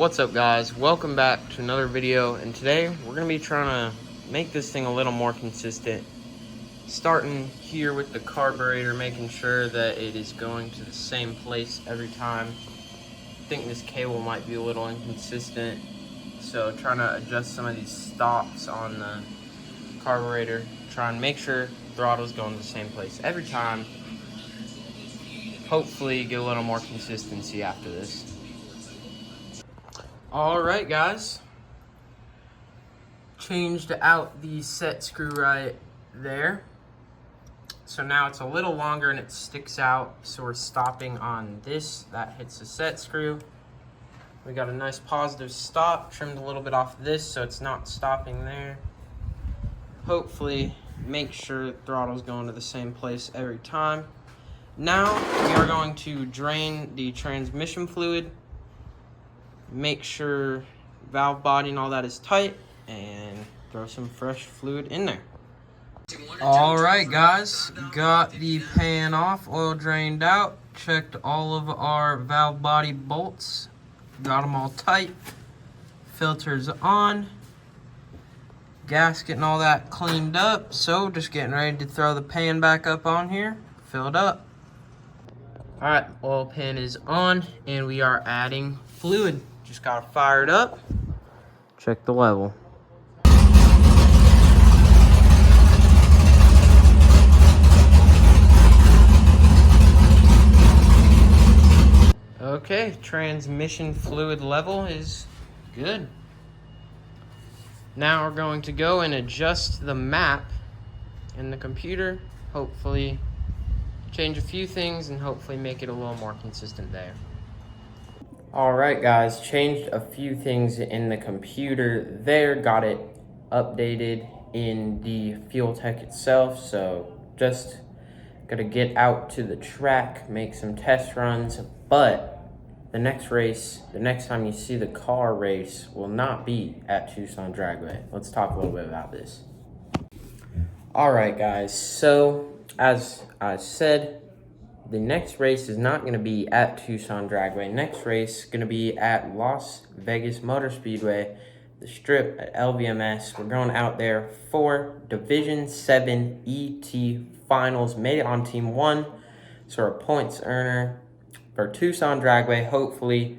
What's up, guys? Welcome back to another video, and today we're going to be trying to make this thing a little more consistent. Starting here with the carburetor, making sure that it is going to the same place every time. I think this cable might be a little inconsistent, so trying to adjust some of these stops on the carburetor, try and make sure throttle's going to the same place every time. Hopefully get a little more consistency after this. Alright, guys, changed out the set screw right there, so now it's a little longer and it sticks out, so we're stopping on this. That hits the set screw. We got a nice positive stop, trimmed a little bit off this so it's not stopping there. Hopefully make sure the throttle's going to the same place every time. Now we are going to drain the transmission fluid, make sure valve body and all that is tight, and throw some fresh fluid in there. Alright, guys, got the pan off, oil drained out, checked all of our valve body bolts, got them all tight, filters on, gasket and all that cleaned up, so just getting ready to throw the pan back up on here, filled up. Alright, oil pan is on and we are adding fluid. Just got it fired up. Check the level. Okay, transmission fluid level is good. Now we're going to go and adjust the map in the computer. Hopefully change a few things and hopefully make it a little more consistent there. Alright, guys, changed a few things in the computer there, got it updated in the FuelTech itself, so just gotta get out to the track, make some test runs, but the next race, the next time you see the car race, will not be at Tucson Dragway. Let's talk a little bit about this. Alright, guys, so as I said, the next race is not going to be at Tucson Dragway. Next race is going to be at Las Vegas Motor Speedway, the strip at LVMS. We're going out there for Division 7 ET Finals. Made it on Team 1, so our points earner for Tucson Dragway. Hopefully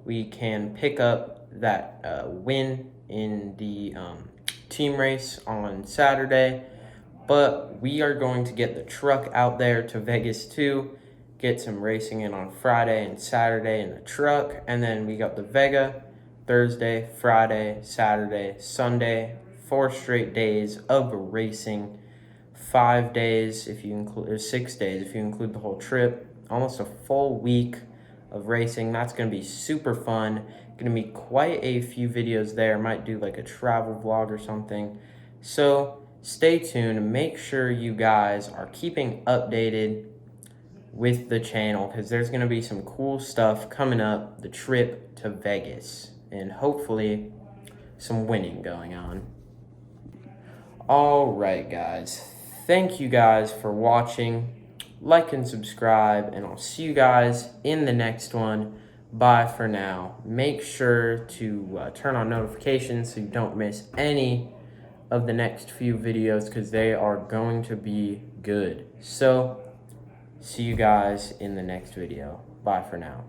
we can pick up that win in the team race on Saturday. But we are going to get the truck out there to Vegas too, get some racing in on Friday and Saturday in the truck, and then we got the Vega Thursday, Friday, Saturday, Sunday, 4 straight days of racing, 5 days if you include, or 6 days if you include the whole trip, almost a full week of racing. That's going to be super fun. Going to be quite a few videos there. Might do like a travel vlog or something. So stay tuned and make sure you guys are keeping updated with the channel, because there's going to be some cool stuff coming up, the trip to Vegas, and hopefully some winning going on. Alright, guys, thank you guys for watching. Like and subscribe, and I'll see you guys in the next one. Bye for now. Make sure to turn on notifications so you don't miss any of the next few videos, because they are going to be good. So see you guys in the next video. Bye for now.